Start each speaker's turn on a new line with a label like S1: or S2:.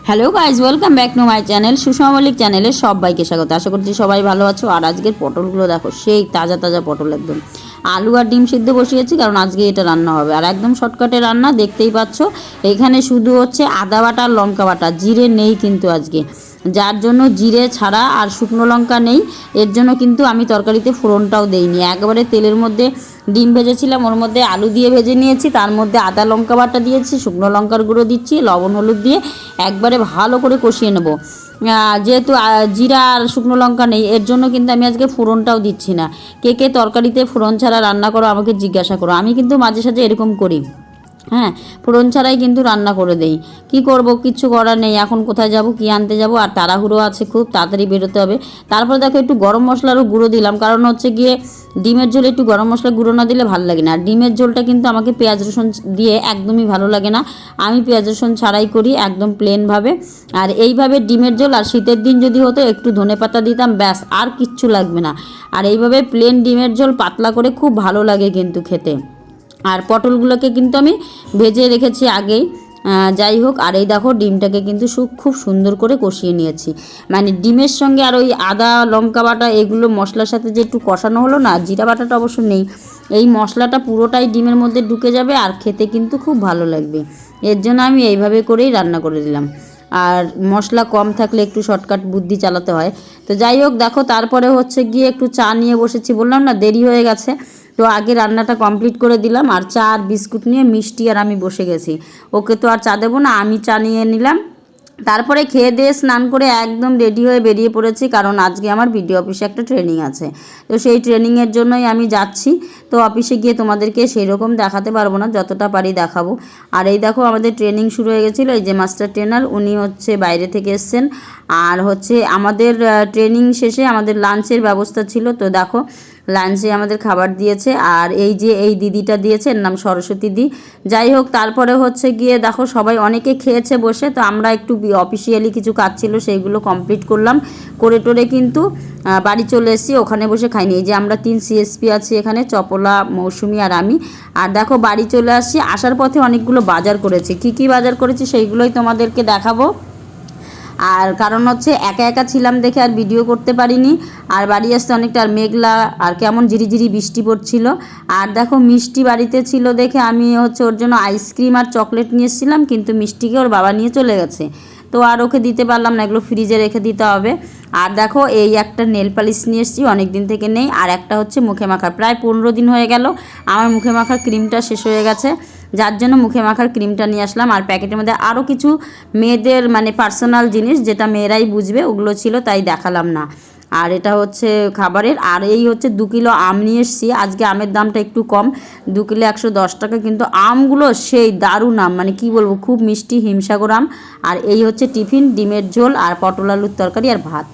S1: Hello guys, welcome back to my channel Sushma Mallick চ্যানেলে সবাইকে স্বাগত। আশা করছি সবাই ভালো আছো। আর আজকের পটলগুলো দেখো, সেই তাজা তাজা পটল, একদম আলু আর ডিম সিদ্ধ বসিয়েছি, কারণ আজকে এটা রান্না হবে। আর একদম শর্টকাটে রান্না, দেখতেই পাচ্ছ। এখানে শুধু হচ্ছে আদা বাটা আর লঙ্কা বাটা, জিরে নেই কিন্তু আজকে, যার জন্য জিরে ছাড়া আর শুকনো লঙ্কা নেই। এর জন্য কিন্তু আমি তরকারিতে ফোড়নটাও দেইনি, একবারে তেলের মধ্যে ডিম ভেজেছিলাম, ওর মধ্যে আলু দিয়ে ভেজে নিয়েছি, তার মধ্যে আদা লঙ্কা বাটা দিয়েছি, শুকনো লঙ্কার গুঁড়ো দিচ্ছি, লবণ হলুদ দিয়ে একবারে ভালো করে কষিয়ে নেব। যেহেতু জিরা আর শুকনো লঙ্কা নেই, এর জন্য কিন্তু আমি আজকে ফোড়নটাও দিচ্ছি না। কে কে তরকারিতে ফোড়ন ছাড়া রান্না করো আমাকে জিজ্ঞাসা করো, আমি কিন্তু মাঝে সাঝে এরকম করি। হ্যাঁ, ফোড়ন ছাড়াই কিন্তু রান্না করে দেই। কি করব, কিচ্ছু করার নেই। এখন কোথায় যাব, কি আনতে যাব, আর তাড়াহুড়ো আছে, খুব তাড়াতাড়ি বেরোতে হবে। তারপর দেখো একটু গরম মশলারও গুঁড়ো দিলাম, কারণ হচ্ছে গিয়ে ডিমের ঝোলে একটু গরম মশলা গুঁড়ো না দিলে ভালো লাগে না। আর ডিমের ঝোলটা কিন্তু আমাকে পেঁয়াজ রসুন দিয়ে একদমই ভালো লাগে না, আমি পেঁয়াজ রসুন ছাড়াই করি, একদম প্লেনভাবে। আর এইভাবে ডিমের ঝোল, আর শীতের দিন যদি হতো একটু ধনেপাতা দিতাম, ব্যাস, আর কিচ্ছু লাগবে না। আর এইভাবে প্লেন ডিমের ঝোল পাতলা করে খুব ভালো লাগে কিন্তু খেতে। আর পটলগুলোকে কিন্তু আমি ভেজে রেখেছি আগেই। যাই হোক, আর এই দেখো ডিমটাকে কিন্তু খুব সুন্দর করে কষিয়ে নিয়েছি। মানে ডিমের সঙ্গে আর ওই আদা লঙ্কা বাটা এগুলো মশলার সাথে যে একটু কষানো হলো না, জিরা বাটাটা অবশ্য নেই, এই মশলাটা পুরোটাই ডিমের মধ্যে ঢুকে যাবে, আর খেতে কিন্তু খুব ভালো লাগবে। এর জন্য আমি এইভাবে করেই রান্না করে দিলাম। আর মশলা কম থাকলে একটু শর্টকাট বুদ্ধি চালাতে হয়। তো যাই হোক, দেখো তারপরে হচ্ছে গিয়ে একটু চা নিয়ে বসেছি, বললাম না দেরি হয়ে গেছে। তো আগে রান্নাটা কমপ্লিট করে দিলাম, আর চা আর বিস্কুট নিয়ে মিষ্টি আর আমি বসে গেছি। ওকে তো আর চা দেবো না, আমি চা নিয়ে নিলাম। তারপরে খেয়ে দিয়ে স্নান করে একদম রেডি হয়ে বেরিয়ে পড়েছি, কারণ আজকে আমার বিডিও অফিসে একটা ট্রেনিং আছে। তো সেই ট্রেনিংয়ের জন্যই আমি যাচ্ছি। তো অফিসে গিয়ে তোমাদেরকে সেই রকম দেখাতে পারবো না, যতটা পারি দেখাবো। আর এই দেখো আমাদের ট্রেনিং শুরু হয়ে গেছিলো, এই যে মাস্টার ট্রেনার উনি হচ্ছে বাইরে থেকে এসছেন। আর হচ্ছে আমাদের ট্রেনিং শেষে আমাদের লাঞ্চের ব্যবস্থা ছিল। তো দেখো লাঞ্চে আমাদের খাবার দিয়েছে, আর এই যে এই দিদিটা দিয়েছে, এর নাম সরস্বতী দি। যাই হোক, তারপরে হচ্ছে গিয়ে দেখো সবাই অনেকে খেয়েছে বসে, তো আমরা একটু অফিসিয়ালি কিছু কাজ ছিল সেইগুলো কমপ্লিট করলাম, করে টোরে কিন্তু বাড়ি চলে এসেছি। ওখানে বসে খাইনি, এই যে আমরা 3 সিএসপি আছি এখানে, চপলা, মৌসুমি আর আমি। আর দেখো বাড়ি চলে আসছি, আসার পথে অনেকগুলো বাজার করেছি। কি কি বাজার করেছি সেইগুলোই তোমাদেরকে দেখাবো। আর কারণ হচ্ছে একা একা ছিলাম দেখে আর ভিডিও করতে পারিনি। আর বাড়ি আসতে অনেকটা আর মেঘলা, আর কেমন ঝিরিঝিরি বৃষ্টি পড়ছিল। আর দেখো মিষ্টি বাড়িতে ছিল দেখে আমি হচ্ছে ওর জন্য আইসক্রিম আর চকলেট নিয়ে এসেছিলাম, কিন্তু মিষ্টিকে ওর বাবা নিয়ে চলে গেছে। তো আর ওকে দিতে পারলাম না, এগুলো ফ্রিজে রেখে দিতে হবে। আর দেখো এই একটা নেল পালিশ নিয়ে এসেছি, অনেক দিন থেকে নেই। আর একটা হচ্ছে মুখে মাখার, প্রায় 15 দিন হয়ে গেল আমার মুখে মাখার ক্রিমটা শেষ হয়ে গেছে, যার জন্য মুখে মাখার ক্রিমটা নিয়ে আসলাম। আর প্যাকেটের মধ্যে আরও কিছু মেয়েদের মানে পার্সোনাল জিনিস, যেটা মেয়েরাই বুঝবে, ওগুলো ছিল, তাই দেখালাম না। আর এটা হচ্ছে খাবারের। আর এই হচ্ছে 2 কিলো আম নিয়ে এসেছি, আজকে আমের দামটা একটু কম, 2 কিলো 110 টাকা, কিন্তু আমগুলো সেই দারুণ আম, মানে কি বলবো, খুব মিষ্টি হিমসাগর আম। আর এই হচ্ছে টিফিন, ডিমের ঝোল আর পটল আলুর তরকারি আর ভাত।